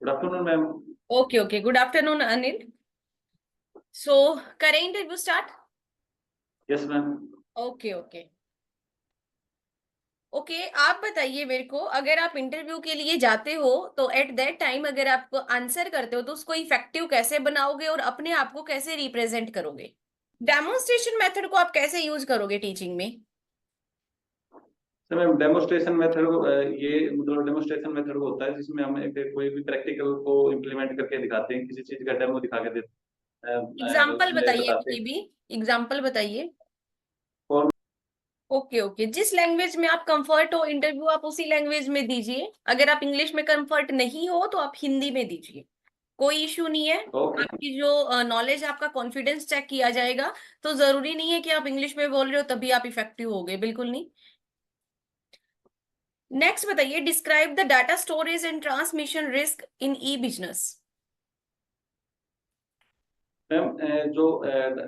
Good afternoon ma'am. Okay, okay. Good afternoon, Anil. So, करें interview start? Yes ma'am. Okay okay okay. आप बताइए मेरे को, अगर आप इंटरव्यू के लिए जाते हो तो एट दैट टाइम अगर आप आंसर करते हो तो उसको इफेक्टिव कैसे बनाओगे और अपने आप को कैसे रिप्रेजेंट करोगे? डेमोन्स्ट्रेशन मेथड को आप कैसे यूज करोगे टीचिंग में? सर मैम डेमोस्ट्रेशन मेथड ये मतलब डेमोस्ट्रेशन मेथड होता है जिसमें हम कोई भी प्रैक्टिकल को इम्प्लीमेंट करके दिखाते हैं, किसी चीज का डेमो दिखा के देते एग्जाम्पल उसमें बताइए, बताते कोई हैं। भी एग्जाम्पल बताइए। और ओके ओके, जिस लैंग्वेज में आप कंफर्ट हो इंटरव्यू आप उसी लैंग्वेज में दीजिए। अगर आप इंग्लिश में कंफर्ट नहीं हो तो आप हिंदी में दीजिए, कोई इश्यू नहीं है। ओके आपकी जो नॉलेज, आपका कॉन्फिडेंस चेक किया जाएगा। तो जरूरी नहीं है कि आप इंग्लिश में बोल रहे हो तभी आप इफेक्टिव हो गए, बिल्कुल नहीं। नेक्स्ट बताइए, describe the data storage and transmission risk in E business. Ma'am, जो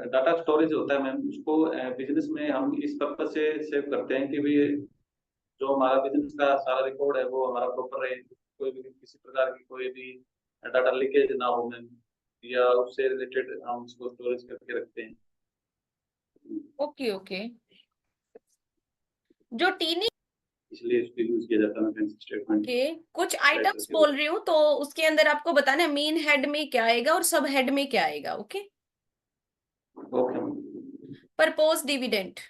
डाटा स्टोरेज होता है मैम उसको बिजनेस में हम इस पर्पज से सेव करते हैं कि भी जो हमारा बिजनेस का सारा रिकॉर्ड है वो हमारा प्रॉपर रहे, कोई भी किसी प्रकार की कोई भी डाटा लीकेज ना हो मैम, या उससे रिलेटेड हम उसको स्टोरेज करके रखते हैं। Okay okay. जो टीनी इसलिए इसको यूज किया जाता है बैंक स्टेटमेंट के कुछ टाइप आइटम्स करके। बोल रही हूँ तो उसके अंदर आपको बताना है मेन हेड में क्या आएगा और सब हेड में क्या आएगा। Okay. Okay. Propose dividend.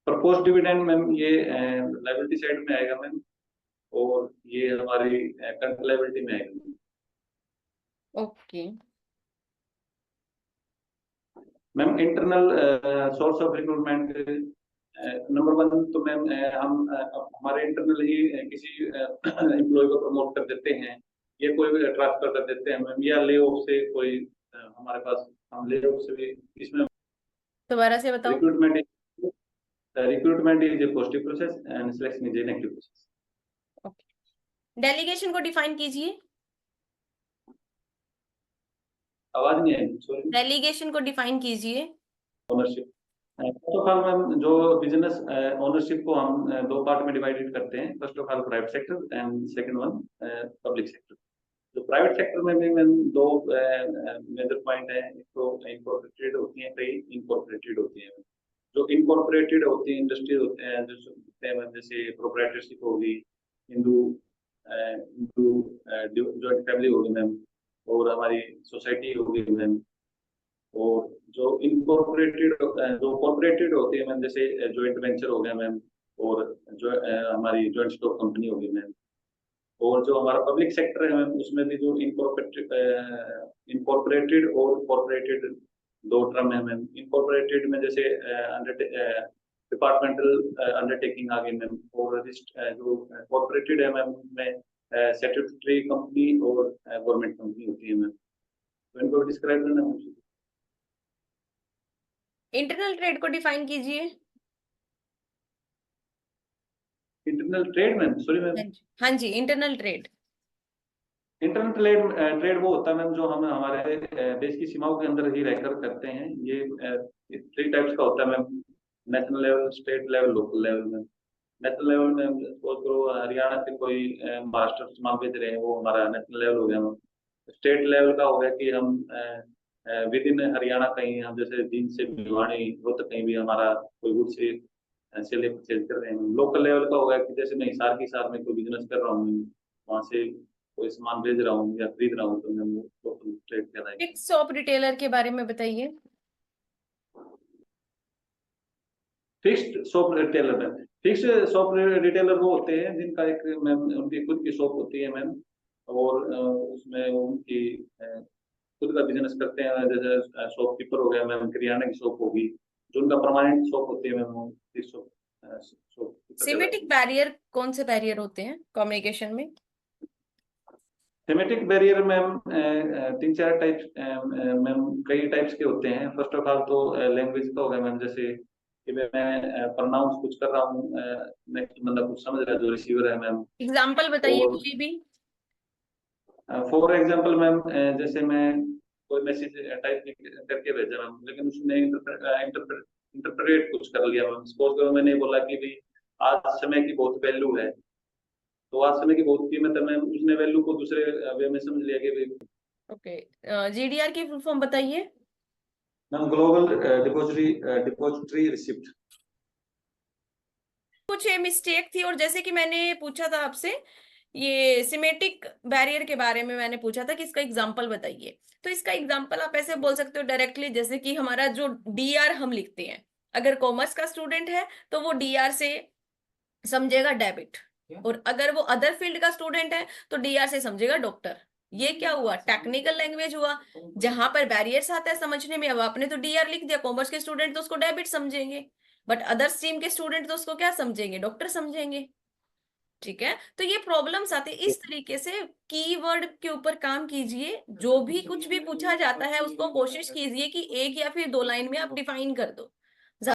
Propose dividend ma'am ये लायबिलिटी साइड में आएगा मैम, और ये हमारी करंट लायबिलिटी में आएगा। Okay. Ma'am internal source of recruitment number one तो मैम हम हमारे इंटरनल ही किसी एम्प्लॉय को प्रमोट कर देते हैं, ये कोई भी ट्रांसफर कर देते हैं मैम, या ले ऑफ से कोई हमारे पास हम ले ऑफ से भी इसमें दोबारा से बताओ। Recruitment recruitment is a positive process and selection is a negative process. Okay. Delegation को डिफाइन कीजिए। आवाज नहीं आई, सॉरी। डेलीगेशन को डिफाइन कीजिए। Ownership, first of all ma'am जो बिजनेस ओनरशिप को हम दो पार्ट में डिवाइडेड करते हैं, first of all private sector and second one public sector. जो प्राइवेट सेक्टर में भी मैम दो मेजर पॉइंट है, एक तो इनकॉर्पोरेटेड होती है, कई इनकॉर्पोरेटेड होती है। जो इनकॉर्पोरेटेड होती है इंडस्ट्री होते हैं जो होते हैं जैसे प्रोप्राइटरशिप होगी, हिंदू हिंदू जॉइंट फैमिली होगी मैम, और हमारी सोसाइटी होगी मैम, और जो इनकॉर्पोरेटेड जो कॉर्पोरेटेड होती है मैम जैसे जॉइंट वेंचर हो गया मैम, और जो हमारी जॉइंट स्टॉक कंपनी होगी मैम, और जो हमारा पब्लिक सेक्टर है मैम उसमें भी जो इनकॉर्पोरेटेड और कॉर्पोरेटेड दो टर्म है मैम। इनकॉर्पोरेटेड में जैसे डिपार्टमेंटल अंडरटेकिंग आ गई मैम, और जो कॉर्पोरेटेड है मैम उसमें स्टैट्यूटरी कंपनी और गवर्नमेंट कंपनी होती है मैम। तो इनको डिस्क्राइब करना है। इंटरनल ट्रेड को डिफाइन कीजिए। Internal trade ma'am, sorry ma'am. हाँ जी, internal trade. Internal trade trade वो होता है मैम जो हम हमारे देश की सीमाओं के अंदर ही रहकर करते हैं। ये थ्री टाइप्स का होता है ma'am, national level, state level, local level में। नेशनल लेवल में सपोज करो हरियाणा से कोई महाराष्ट्र से माल बेच रहे हैं, वो हमारा नेशनल लेवल हो गया मैम। स्टेट लेवल का हो गया कि हम विद इन हरियाणा कहीं हम जैसे जींद से भिवानी हो तो कहीं भी हमारा कोई गुड से सेल परचेज कर रहे हैं। लोकल लेवल का होगा कि जैसे मैं हिसार के हिसार में कोई बिजनेस कर रहा हूँ, वहां से कोई सामान भेज रहा हूँ या खरीद रहा हूँ, तो मैं वो लोकल ट्रेड कहलाएगा। फिक्स शॉप रिटेलर के बारे में बताइए। Fixed shop retailer ma'am, fixed shop retailer वो होते हैं जिनका एक मैम उनकी खुद की शॉप होती है मैम, और उसमें उनकी खुद का बिजनेस करते हैं। जैसे शॉपकीपर हो गया मैम, किराना की शॉप होगी, जो उनका परमानेंट शॉप होती है मैम, वो फिक्स्ड शॉपकीपर कहलाएगी। सिमेटिक बैरियर कौन से बैरियर होते हैं कम्युनिकेशन में? थेमेटिक बैरियर मैम तीन चार टाइप्स मैम, कई टाइप्स के होते हैं। फर्स्ट ऑफ ऑल तो लैंग्वेज का हो गया मैम, जैसे कि मैं प्रोनाउंस कुछ कर रहा हूँ, नेक्स्ट बंदा कुछ समझ रहा है जो रिसीवर है मैम। एग्जाम्पल बताइए और कोई भी। फॉर एग्जांपल मैम जैसे मैं कोई मैसेज टाइप करके भेजा मैम, लेकिन उसने इंटरप्रेट कुछ कर लिया मैम। सपोज करो मैंने बोला कि भाई आज समय की बहुत वैल्यू है, तो आज समय की बहुत कीमत है, मैं उसने वैल्यू को दूसरे वे में समझ लिया कि ओके, जीडीआर की फुल फॉर्म बताइए। Ma'am global depository receipt. कुछ मिस्टेक थी, और जैसे कि मैंने पूछा था आपसे, ये सिमेटिक बैरियर के बारे में मैंने पूछा था कि इसका एग्जांपल बताइए। तो इसका एग्जांपल आप ऐसे बोल सकते हो डायरेक्टली, जैसे कि हमारा जो डीआर हम लिखते हैं, अगर कॉमर्स का स्टूडेंट है तो वो डीआर से समझेगा डेबिट, और अगर वो अदर फील्ड का स्टूडेंट है तो डीआर से समझेगा डॉक्टर। ये क्या हुआ, टेक्निकल लैंग्वेज हुआ, जहां पर बैरियर्स आता है समझने में। अब आपने तो डीआर लिख दिया, कॉमर्स के स्टूडेंट तो उसको डेबिट समझेंगे, बट अदर स्ट्रीम के स्टूडेंट तो उसको क्या समझेंगे, डॉक्टर समझेंगे। ठीक है, तो ये प्रॉब्लम्स आती है इस तरीके से। कीवर्ड के ऊपर काम कीजिए, जो भी कुछ भी पूछा जाता है उसको कोशिश कीजिए कि एक या फिर दो लाइन में आप डिफाइन कर दो।